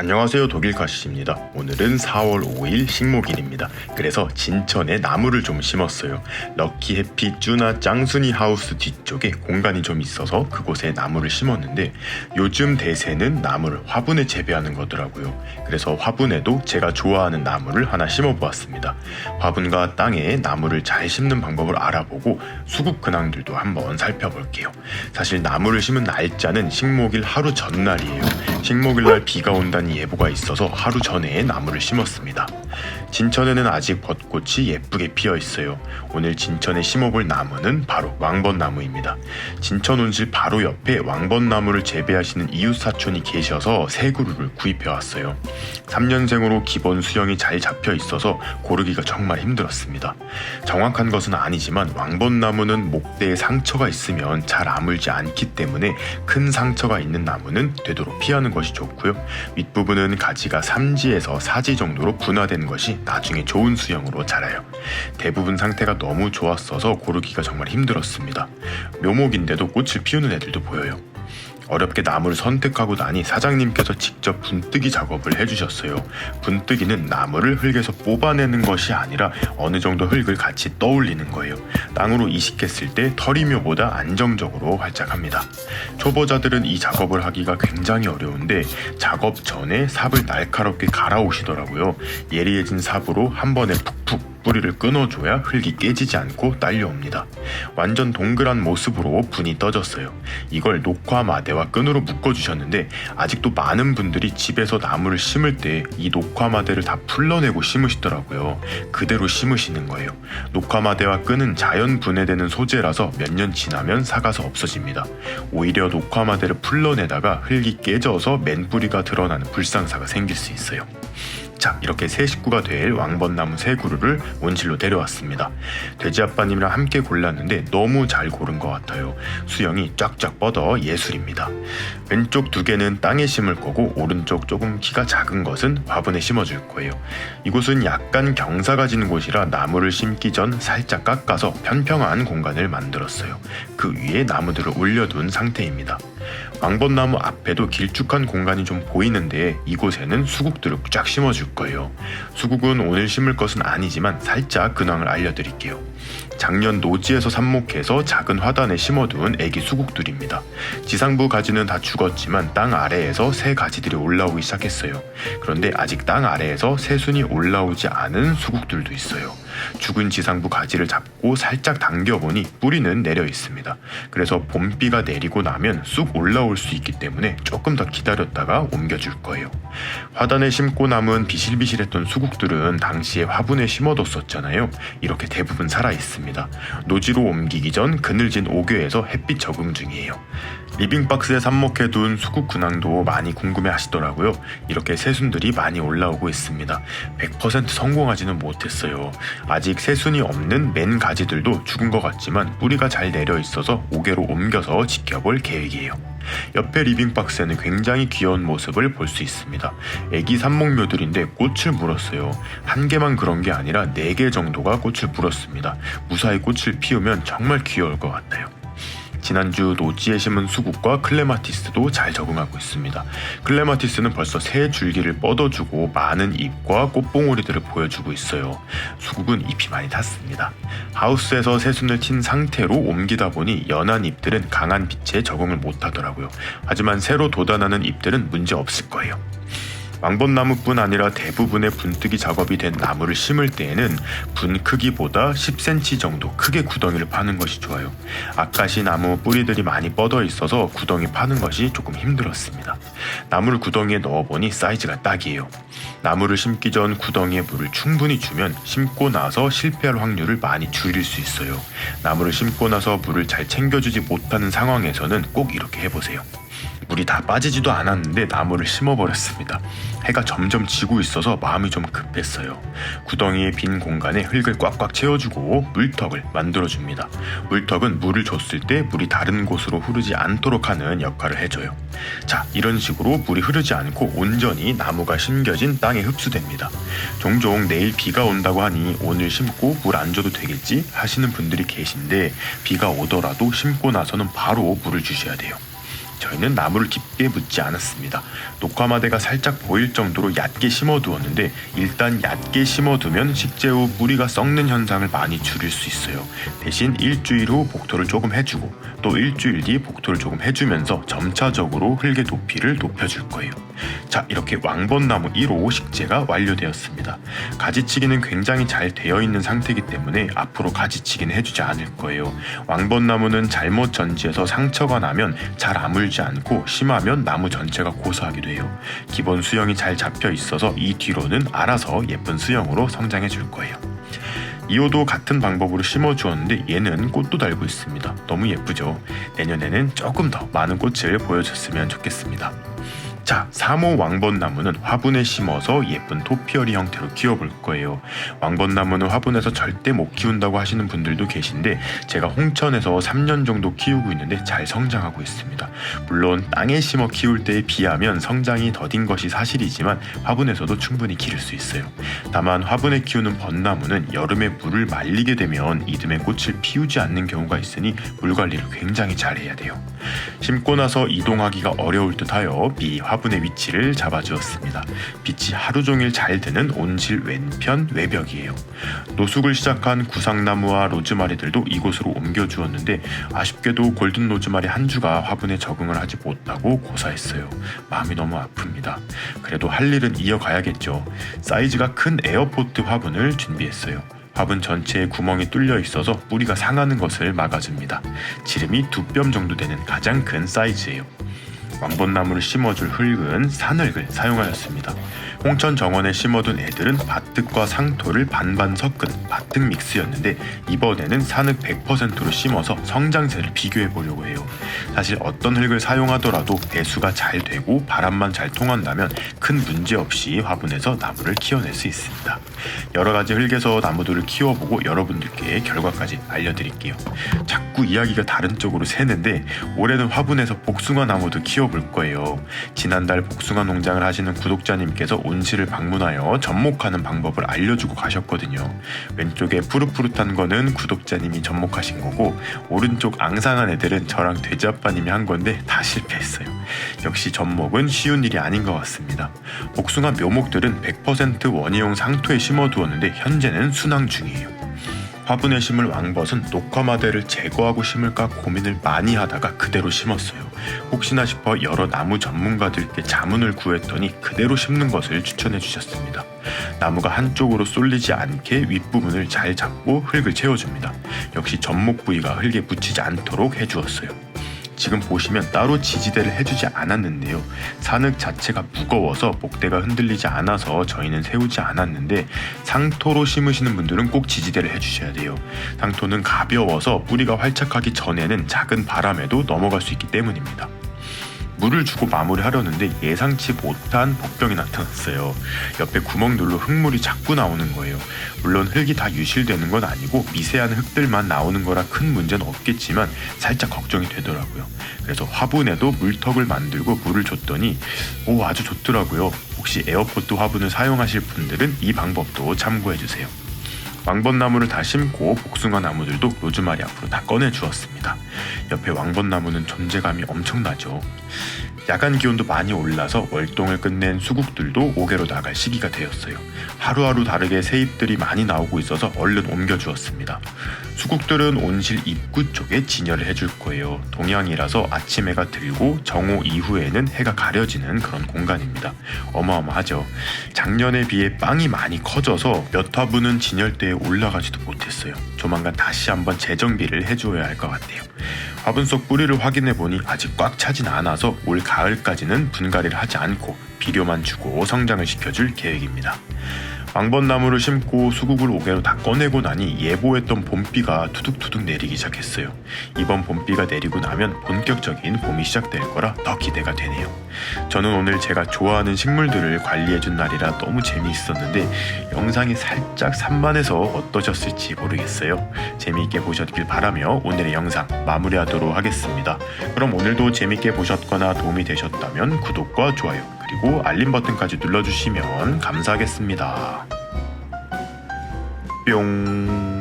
안녕하세요, 독일카시입니다. 오늘은 4월 5일 식목일입니다. 그래서 진천에 나무를 좀 심었어요. 럭키 해피 쭈나 짱순이 하우스 뒤쪽에 공간이 좀 있어서 그곳에 나무를 심었는데 요즘 대세는 나무를 화분에 재배하는 거더라고요. 그래서 화분에도 제가 좋아하는 나무를 하나 심어보았습니다. 화분과 땅에 나무를 잘 심는 방법을 알아보고 수국 근황들도 한번 살펴볼게요. 사실 나무를 심은 날짜는 식목일 하루 전날이에요. 식목일날 비가 온다는 예보가 있어서 하루 전에 나무를 심었습니다. 진천에는 아직 벚꽃이 예쁘게 피어 있어요. 오늘 진천에 심어볼 나무는 바로 왕벚나무입니다. 진천 온실 바로 옆에 왕벚나무를 재배하시는 이웃 사촌이 계셔서 세 그루를 구입해 왔어요. 3년생으로 기본 수영이 잘 잡혀 있어서 고르기가 정말 힘들었습니다. 정확한 것은 아니지만 왕벚나무는 목대에 상처가 있으면 잘 아물지 않기 때문에 큰 상처가 있는 나무는 되도록 피하는 것이 좋고요. 윗부분은 가지가 3지에서 4지 정도로 분화된 것이 나중에 좋은 수영으로 자라요. 대부분 상태가 너무 좋았어서 고르기가 정말 힘들었습니다. 묘목인데도 꽃을 피우는 애들도 보여요. 어렵게 나무를 선택하고 나니 사장님께서 직접 분뜨기 작업을 해주셨어요. 분뜨기는 나무를 흙에서 뽑아내는 것이 아니라 어느 정도 흙을 같이 떠올리는 거예요. 땅으로 이식했을 때 터리묘보다 안정적으로 활짝합니다. 초보자들은 이 작업을 하기가 굉장히 어려운데 작업 전에 삽을 날카롭게 갈아오시더라고요. 예리해진 삽으로 한 번에 푹푹 뿌리를 끊어줘야 흙이 깨지지 않고 딸려옵니다. 완전 동그란 모습으로 분이 떠졌어요. 이걸 녹화마대와 끈으로 묶어주셨는데 아직도 많은 분들이 집에서 나무를 심을 때 이 녹화마대를 다 풀러내고 심으시더라고요. 그대로 심으시는 거예요. 녹화마대와 끈은 자연 분해되는 소재라서 몇 년 지나면 삭아서 없어집니다. 오히려 녹화마대를 풀러내다가 흙이 깨져서 맨뿌리가 드러나는 불상사가 생길 수 있어요. 자, 이렇게 새 식구가 될 왕벚나무 세 그루를 온실로 데려왔습니다. 돼지 아빠님이랑 함께 골랐는데 너무 잘 고른 것 같아요. 수영이 쫙쫙 뻗어 예술입니다. 왼쪽 두 개는 땅에 심을 거고 오른쪽 조금 키가 작은 것은 화분에 심어줄 거예요. 이곳은 약간 경사가 지는 곳이라 나무를 심기 전 살짝 깎아서 평평한 공간을 만들었어요. 그 위에 나무들을 올려둔 상태입니다. 왕벚나무 앞에도 길쭉한 공간이 좀 보이는데 이곳에는 수국들을 쫙 심어줄 거예요. 수국은 오늘 심을 것은 아니지만 살짝 근황을 알려드릴게요. 작년 노지에서 삽목해서 작은 화단에 심어둔 애기 수국들입니다. 지상부 가지는 다 죽었지만 땅 아래에서 새 가지들이 올라오기 시작했어요. 그런데 아직 땅 아래에서 새순이 올라오지 않은 수국들도 있어요. 죽은 지상부 가지를 잡고 살짝 당겨보니 뿌리는 내려 있습니다. 그래서 봄비가 내리고 나면 쑥 올라올 수 있기 때문에 조금 더 기다렸다가 옮겨줄 거예요. 화단에 심고 남은 비실비실했던 수국들은 당시에 화분에 심어뒀었잖아요. 이렇게 대부분 살아 있습니다. 노지로 옮기기 전 그늘진 옥외에서 햇빛 적응 중이에요. 리빙박스에 삽목해둔 수국 근황도 많이 궁금해 하시더라고요. 이렇게 새순들이 많이 올라오고 있습니다. 100% 성공하지는 못했어요. 아직 새순이 없는 맨 가지들도 죽은 것 같지만 뿌리가 잘 내려 있어서 옥외로 옮겨서 지켜볼 계획이에요. 옆에 리빙박스에는 굉장히 귀여운 모습을 볼 수 있습니다. 애기 삽목묘들인데 꽃을 물었어요. 한 개만 그런 게 아니라 4개 정도가 꽃을 물었습니다. 무사히 꽃을 피우면 정말 귀여울 것 같아요. 지난주 노지에 심은 수국과 클레마티스도 잘 적응하고 있습니다. 클레마티스는 벌써 새 줄기를 뻗어주고 많은 잎과 꽃봉오리들을 보여주고 있어요. 수국은 잎이 많이 탔습니다. 하우스에서 새순을 튄 상태로 옮기다 보니 연한 잎들은 강한 빛에 적응을 못하더라고요. 하지만 새로 돋아나는 잎들은 문제 없을 거예요. 왕벚나무뿐 아니라 대부분의 분뜨기 작업이 된 나무를 심을 때에는 분 크기보다 10cm 정도 크게 구덩이를 파는 것이 좋아요. 아카시 나무 뿌리들이 많이 뻗어 있어서 구덩이 파는 것이 조금 힘들었습니다. 나무를 구덩이에 넣어보니 사이즈가 딱이에요. 나무를 심기 전 구덩이에 물을 충분히 주면 심고 나서 실패할 확률을 많이 줄일 수 있어요. 나무를 심고 나서 물을 잘 챙겨주지 못하는 상황에서는 꼭 이렇게 해보세요. 물이 다 빠지지도 않았는데 나무를 심어버렸습니다. 해가 점점 지고 있어서 마음이 좀 급했어요. 구덩이의 빈 공간에 흙을 꽉꽉 채워주고 물턱을 만들어줍니다. 물턱은 물을 줬을 때 물이 다른 곳으로 흐르지 않도록 하는 역할을 해줘요. 자, 이런 식으로 물이 흐르지 않고 온전히 나무가 심겨진 땅에 흡수됩니다. 종종 내일 비가 온다고 하니 오늘 심고 물 안 줘도 되겠지 하시는 분들이 계신데 비가 오더라도 심고 나서는 바로 물을 주셔야 돼요. 저희는 나무를 깊게 묻지 않았습니다. 녹화마대가 살짝 보일 정도로 얕게 심어두었는데 일단 얕게 심어두면 식재 후 뿌리가 썩는 현상을 많이 줄일 수 있어요. 대신 일주일 후 복토를 조금 해주고 또 일주일 뒤 복토를 조금 해주면서 점차적으로 흙의 높이를 높여줄 거예요. 자, 이렇게 왕벚나무 1호 식재가 완료되었습니다. 가지치기는 굉장히 잘 되어 있는 상태이기 때문에 앞으로 가지치기는 해주지 않을 거예요. 왕벚나무는 잘못 전지해서 상처가 나면 잘 아물지 않고 심하면 나무 전체가 고사하기도 해요. 기본 수영이 잘 잡혀 있어서 이 뒤로는 알아서 예쁜 수영으로 성장해 줄 거예요. 이호도 같은 방법으로 심어주었는데 얘는 꽃도 달고 있습니다. 너무 예쁘죠? 내년에는 조금 더 많은 꽃을 보여줬으면 좋겠습니다. 자, 3호 왕벚나무는 화분에 심어서 예쁜 토피어리 형태로 키워볼 거예요. 왕벚나무는 화분에서 절대 못 키운다고 하시는 분들도 계신데 제가 홍천에서 3년 정도 키우고 있는데 잘 성장하고 있습니다. 물론 땅에 심어 키울 때에 비하면 성장이 더딘 것이 사실이지만 화분에서도 충분히 기를 수 있어요. 다만 화분에 키우는 벚나무는 여름에 물을 말리게 되면 이듬해 꽃을 피우지 않는 경우가 있으니 물 관리를 굉장히 잘해야 돼요. 심고 나서 이동하기가 어려울 듯하여 화분의 위치를 잡아주었습니다. 빛이 하루 종일 잘 드는 온실 왼편 외벽이에요. 노숙을 시작한 구상나무와 로즈마리들도 이곳으로 옮겨주었는데 아쉽게도 골든 로즈마리 한 주가 화분에 적응을 하지 못하고 고사했어요. 마음이 너무 아픕니다. 그래도 할 일은 이어가야겠죠. 사이즈가 큰 에어포트 화분을 준비했어요. 화분 전체에 구멍이 뚫려 있어서 뿌리가 상하는 것을 막아줍니다. 지름이 2뼘 정도 되는 가장 큰 사이즈예요. 왕벚나무를 심어줄 흙은 산흙을 사용하였습니다. 홍천 정원에 심어둔 애들은 밭흙과 상토를 반반 섞은 밭흙 믹스였는데 이번에는 산흙 100%로 심어서 성장세를 비교해 보려고 해요. 사실 어떤 흙을 사용하더라도 배수가 잘 되고 바람만 잘 통한다면 큰 문제 없이 화분에서 나무를 키워낼 수 있습니다. 여러 가지 흙에서 나무들을 키워보고 여러분들께 결과까지 알려드릴게요. 자꾸 이야기가 다른 쪽으로 새는데 올해는 화분에서 복숭아 나무도 키워볼 거예요. 지난달 복숭아 농장을 하시는 구독자님께서 온실을 방문하여 접목하는 방법을 알려주고 가셨거든요. 왼쪽에 푸릇푸릇한 거는 구독자님이 접목하신 거고 오른쪽 앙상한 애들은 저랑 돼지아빠님이 한 건데 다 실패했어요. 역시 접목은 쉬운 일이 아닌 것 같습니다. 복숭아 묘목들은 100% 원예용 상토에 심어두었는데 현재는 순항 중이에요. 화분에 심을 왕벗은 녹화마대를 제거하고 심을까 고민을 많이 하다가 그대로 심었어요. 혹시나 싶어 여러 나무 전문가들께 자문을 구했더니 그대로 심는 것을 추천해 주셨습니다. 나무가 한쪽으로 쏠리지 않게 윗부분을 잘 잡고 흙을 채워줍니다. 역시 접목 부위가 흙에 묻히지 않도록 해주었어요. 지금 보시면 따로 지지대를 해주지 않았는데요. 산흙 자체가 무거워서 목대가 흔들리지 않아서 저희는 세우지 않았는데 상토로 심으시는 분들은 꼭 지지대를 해주셔야 돼요. 상토는 가벼워서 뿌리가 활착하기 전에는 작은 바람에도 넘어갈 수 있기 때문입니다. 물을 주고 마무리하려는데 예상치 못한 복병이 나타났어요. 옆에 구멍들로 흙물이 자꾸 나오는 거예요. 물론 흙이 다 유실되는 건 아니고 미세한 흙들만 나오는 거라 큰 문제는 없겠지만 살짝 걱정이 되더라고요. 그래서 화분에도 물턱을 만들고 물을 줬더니 아주 좋더라고요. 혹시 에어포트 화분을 사용하실 분들은 이 방법도 참고해주세요. 왕벚나무를 다 심고 복숭아 나무들도 로즈마리 앞으로 다 꺼내 주었습니다. 옆에 왕벚나무는 존재감이 엄청나죠. 야간 기온도 많이 올라서 월동을 끝낸 수국들도 옥외로 나갈 시기가 되었어요. 하루하루 다르게 새잎들이 많이 나오고 있어서 얼른 옮겨 주었습니다. 수국들은 온실 입구 쪽에 진열을 해줄 거예요. 동향이라서 아침 해가 들고 정오 이후에는 해가 가려지는 그런 공간입니다. 어마어마하죠. 작년에 비해 빵이 많이 커져서 몇 화분은 진열대에 올라가지도 못했어요. 조만간 다시 한번 재정비를 해주어야 할 것 같아요. 화분 속 뿌리를 확인해보니 아직 꽉 차진 않아서 올 가을까지는 분갈이를 하지 않고 비료만 주고 성장을 시켜줄 계획입니다. 왕벚나무를 심고 수국을 옥외로 다 꺼내고 나니 예보했던 봄비가 투둑투둑 내리기 시작했어요. 이번 봄비가 내리고 나면 본격적인 봄이 시작될 거라 더 기대가 되네요. 저는 오늘 제가 좋아하는 식물들을 관리해준 날이라 너무 재미있었는데 영상이 살짝 산만해서 어떠셨을지 모르겠어요. 재미있게 보셨길 바라며 오늘의 영상 마무리하도록 하겠습니다. 그럼 오늘도 재미있게 보셨거나 도움이 되셨다면 구독과 좋아요 그리고 알림 버튼까지 눌러주시면 감사하겠습니다. 뿅.